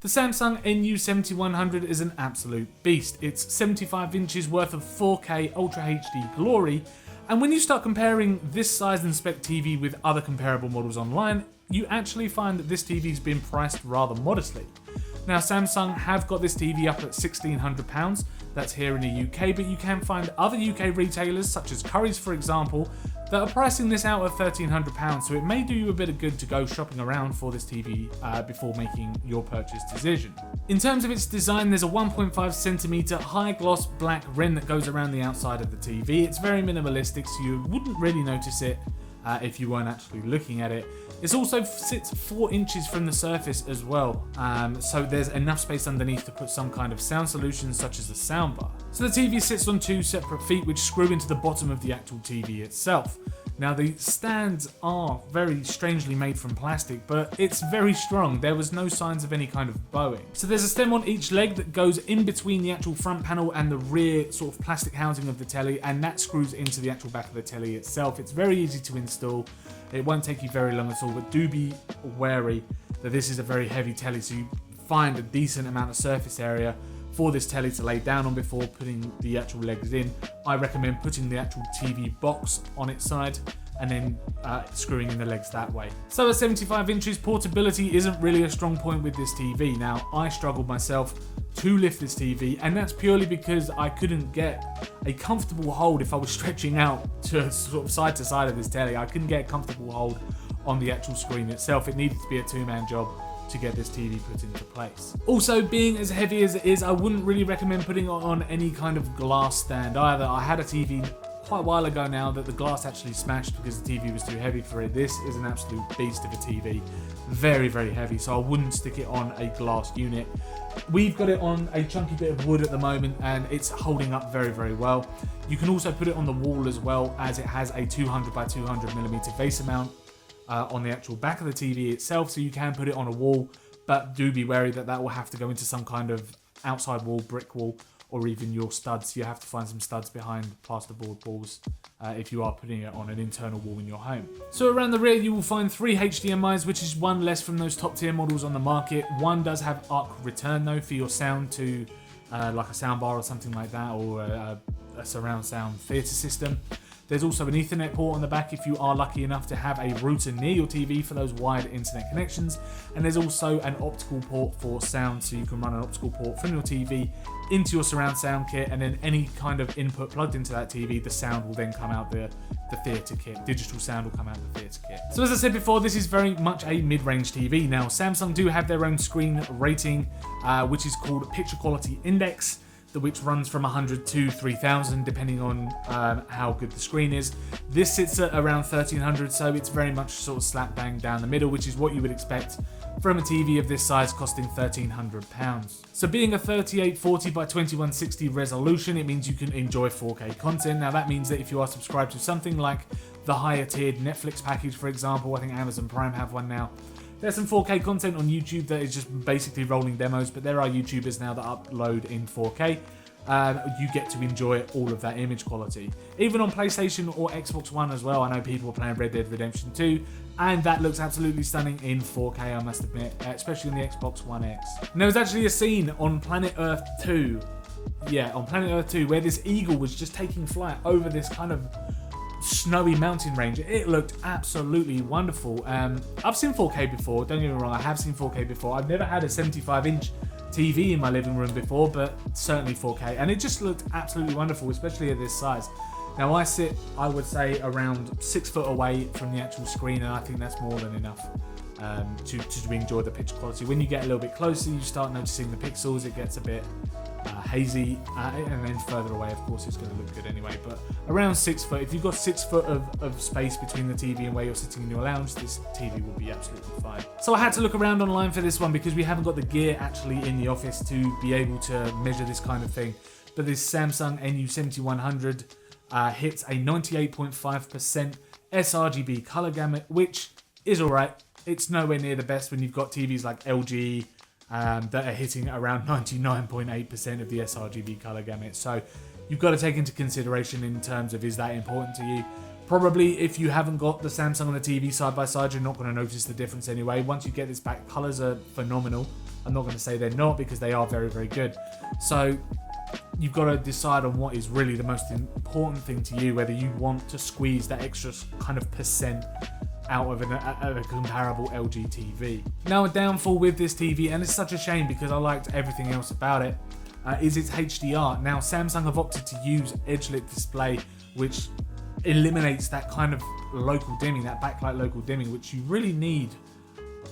The Samsung NU7100 is an absolute beast. It's 75 inches worth of 4K Ultra HD glory, and when you start comparing this size and spec TV with other comparable models online, you actually find that this TV's been priced rather modestly. Now, Samsung have got this TV up at £1,600, that's here in the UK, but you can find other UK retailers, such as Currys for example, that are pricing this out at £1,300, so it may do you a bit of good to go shopping around for this TV before making your purchase decision. In terms of its design, there's a 1.5cm high gloss black rim that goes around the outside of the TV. It's very minimalistic, so you wouldn't really notice it if you weren't actually looking at it. It also sits 4 inches from the surface as well, so there's enough space underneath to put some kind of sound solution such as a soundbar. So the TV sits on 2 separate feet which screw into the bottom of the actual TV itself. Now the stands are very strangely made from plastic, but it's very strong. There was no signs of any kind of bowing. So there's a stem on each leg that goes in between the actual front panel and the rear sort of plastic housing of the telly, and that screws into the actual back of the telly itself. It's very easy to install. It won't take you very long at all, but do be wary that this is a very heavy telly, so you find a decent amount of surface area for this telly to lay down on before putting the actual legs in. I recommend putting the actual TV box on its side and then screwing in the legs that way. So at 75 inches, portability isn't really a strong point with this TV. Now, I struggled myself to lift this TV, and that's purely because I couldn't get a comfortable hold if I was stretching out to sort of side to side of this telly. I couldn't get a comfortable hold on the actual screen itself. It needed to be a two-man job to get this TV put into place. Also, being as heavy as it is, I wouldn't really recommend putting it on any kind of glass stand either. I had a TV quite a while ago now that the glass actually smashed because the TV was too heavy for it. This is an absolute beast of a TV. Very, very heavy, so I wouldn't stick it on a glass unit. We've got it on a chunky bit of wood at the moment and it's holding up very, very well. You can also put it on the wall as well, as it has a 200 by 200mm VESA mount on the actual back of the TV itself, so you can put it on a wall, but do be wary that that will have to go into some kind of outside wall, brick wall, or even your studs. You have to find some studs behind plasterboard walls if you are putting it on an internal wall in your home. So around the rear you will find 3 HDMIs, which is one less from those top tier models on the market. One does have arc return though for your sound to like a soundbar or something like that, or a surround sound theatre system. There's also an Ethernet port on the back if you are lucky enough to have a router near your TV for those wired internet connections. And there's also an optical port for sound, so you can run an optical port from your TV into your surround sound kit, and then any kind of input plugged into that TV, the sound will then come out the theatre kit. Digital sound will come out the theatre kit. So as I said before, this is very much a mid-range TV. Now, Samsung do have their own screen rating, which is called Picture Quality Index, which runs from 100 to 3000 depending on how good the screen is. This sits at around 1300, so it's very much sort of slap bang down the middle, which is what you would expect from a TV of this size costing £1,300. So being a 3840 by 2160 resolution, it means you can enjoy 4K content. Now that means that if you are subscribed to something like the higher tiered Netflix package, for example, I think Amazon Prime have one now, there's some 4K content on YouTube that is just basically rolling demos, but there are YouTubers now that upload in 4K. You get to enjoy all of that image quality. Even on PlayStation or Xbox One as well. I know people are playing Red Dead Redemption 2, and that looks absolutely stunning in 4K, I must admit, especially on the Xbox One X. And there was actually a scene on Planet Earth 2, on Planet Earth 2, where this eagle was just taking flight over this kind of snowy mountain range. It looked absolutely wonderful. I've seen 4K before, don't get me wrong, I have seen 4K before. I've never had a 75-inch TV in my living room before, but certainly 4K, and it just looked absolutely wonderful, especially at this size. Now I sit, I would say, around 6 foot away from the actual screen, and I think that's more than enough to enjoy the picture quality. When you get a little bit closer, you start noticing the pixels, it gets a bit hazy, and then further away, of course, it's going to look good anyway. But around 6 foot, if you've got 6 foot of space between the TV and where you're sitting in your lounge, this TV will be absolutely fine. So I had to look around online for this one because we haven't got the gear actually in the office to be able to measure this kind of thing. But this Samsung NU7100 hits a 98.5% sRGB color gamut, which is alright. It's nowhere near the best when you've got TVs like LG that are hitting around 99.8% of the sRGB color gamut. So you've got to take into consideration in terms of, is that important to you? Probably if you haven't got the Samsung and the TV side by side, you're not going to notice the difference anyway. Once you get this back, colors are phenomenal. I'm not going to say they're not, because they are very, very good. So you've got to decide on what is really the most important thing to you, whether you want to squeeze that extra kind of percent out of a comparable LG TV. Now, a downfall with this TV, and it's such a shame because I liked everything else about it, is its HDR. Now, Samsung have opted to use edge-lit display, which eliminates that kind of local dimming, that backlight local dimming, which you really need,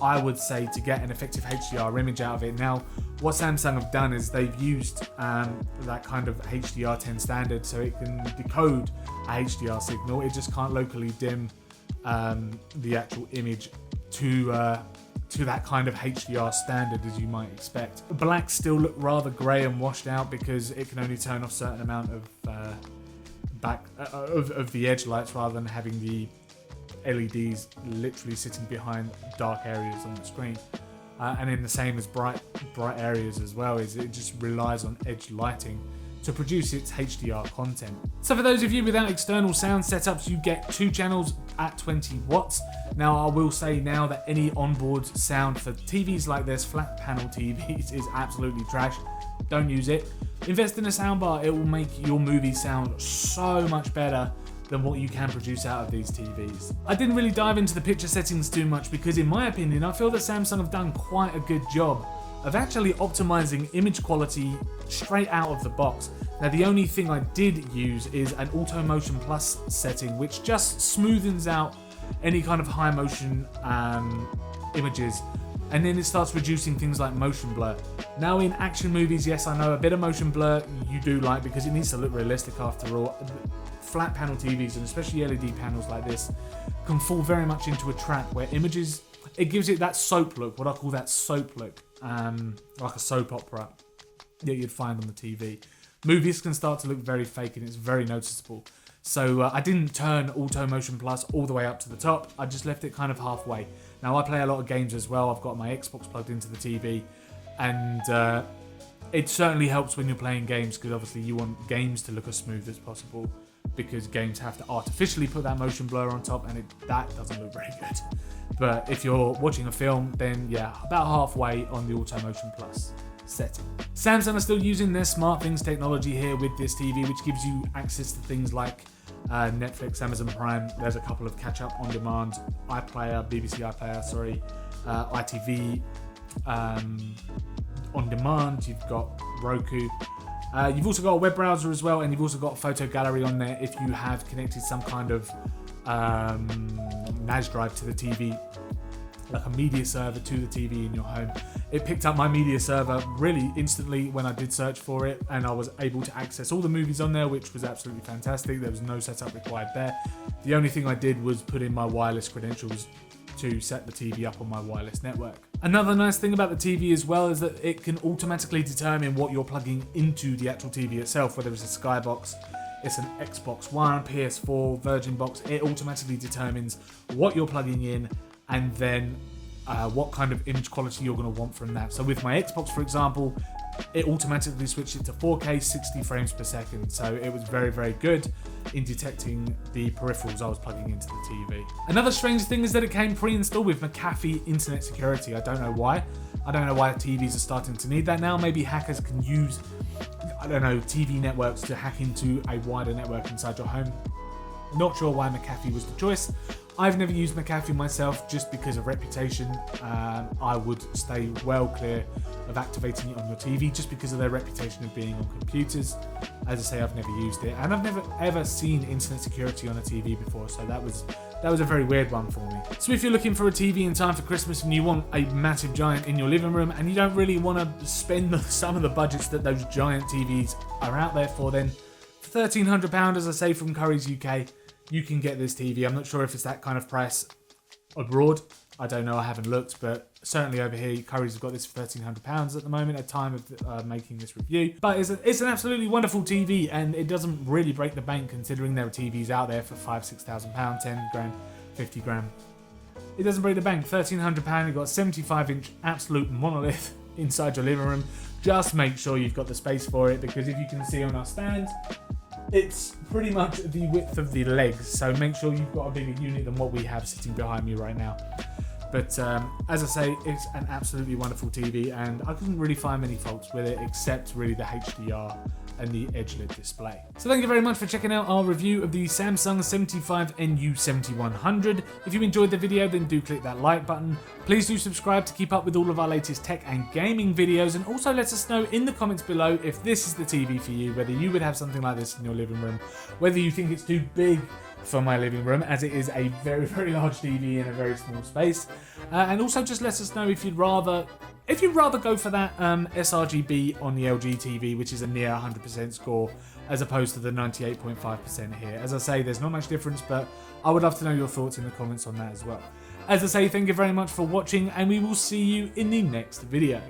I would say, to get an effective HDR image out of it. Now, what Samsung have done is they've used that kind of HDR10 standard, so it can decode a HDR signal. It just can't locally dim the actual image to that kind of HDR standard as you might expect. Blacks still look rather grey and washed out because it can only turn off a certain amount of of the edge lights, rather than having the LEDs literally sitting behind dark areas on the screen. And in the same as bright areas as well, is it just relies on edge lighting to produce its HDR content. So for those of you without external sound setups, you get 2 channels at 20 watts. Now, I will say now that any onboard sound for TVs like this, flat panel TVs, is absolutely trash. Don't use it. Invest in a soundbar. It will make your movie sound so much better than what you can produce out of these TVs. I didn't really dive into the picture settings too much because, in my opinion, I feel that Samsung have done quite a good job of actually optimizing image quality straight out of the box. Now, the only thing I did use is an Auto Motion Plus setting, which just smoothens out any kind of high motion images, and then it starts reducing things like motion blur. Now, in action movies, yes, I know a bit of motion blur you do like, because it needs to look realistic after all. Flat panel TVs, and especially LED panels like this, can fall very much into a trap where images, it gives it that soap look, what I call that soap look, like a soap opera that you'd find on the TV. Movies can start to look very fake, and it's very noticeable. So I didn't turn Auto Motion Plus all the way up to the top. I just left it kind of halfway. Now, I play a lot of games as well. I've got my Xbox plugged into the TV, and it certainly helps when you're playing games, because obviously you want games to look as smooth as possible, because games have to artificially put that motion blur on top, and that doesn't look very good. But if you're watching a film, then yeah, about halfway on the Auto Motion Plus setting. Samsung are still using their SmartThings technology here with this TV, which gives you access to things like Netflix, Amazon Prime. There's a couple of catch-up on demand, BBC iPlayer, ITV on demand. You've got Roku. You've also got a web browser as well, and you've also got a photo gallery on there if you have connected some kind of NAS drive to the TV, like a media server to the TV in your home. It picked up my media server really instantly when I did search for it, and I was able to access all the movies on there, which was absolutely fantastic. There was no setup required there. The only thing I did was put in my wireless credentials to set the TV up on my wireless network. Another nice thing about the TV as well is that it can automatically determine what you're plugging into the actual TV itself, whether it's a Skybox, it's an Xbox One, PS4, Virgin Box. It automatically determines what you're plugging in, and then what kind of image quality you're going to want from that. So with my Xbox, for example, it automatically switched it to 4K 60 frames per second. So it was very, very good in detecting the peripherals I was plugging into the TV. Another strange thing is that it came pre-installed with McAfee internet security. I don't know why. I don't know why TVs are starting to need that now. Maybe hackers can use, I don't know, TV networks to hack into a wider network inside your home. Not sure why McAfee was the choice. I've never used McAfee myself just because of reputation. I would stay well clear of activating it on your TV just because of their reputation of being on computers. As I say, I've never used it, and I've never ever seen internet security on a TV before, so that was a very weird one for me. So if you're looking for a TV in time for Christmas and you want a massive giant in your living room and you don't really want to spend some of the budgets that those giant TVs are out there for, then for £1,300, as I say, from Currys UK, you can get this TV. I'm not sure if it's that kind of price abroad. I don't know, I haven't looked, but certainly over here, Currys have got this for £1,300 at the moment at the time of making this review. But it's an absolutely wonderful TV, and it doesn't really break the bank considering there are TVs out there for £5,000, £6,000, 10 grand, 50 grand. It doesn't break the bank. £1,300, you've got a 75-inch absolute monolith inside your living room. Just make sure you've got the space for it, because if you can see on our stand, it's pretty much the width of the legs, so make sure you've got a bigger unit than what we have sitting behind me right now. But as I say, it's an absolutely wonderful TV, and I couldn't really find many faults with it except really the HDR and the edge-lit display. So thank you very much for checking out our review of the Samsung 75 NU7100. If you enjoyed the video, then do click that like button. Please do subscribe to keep up with all of our latest tech and gaming videos, and also let us know in the comments below if this is the TV for you, whether you would have something like this in your living room, whether you think it's too big for my living room, as it is a very, very large TV in a very small space. And also just let us know if you'd rather go for that sRGB on the LG TV, which is a near 100% score, as opposed to the 98.5% here. As I say, there's not much difference, but I would love to know your thoughts in the comments on that as well. As I say, thank you very much for watching, and we will see you in the next video.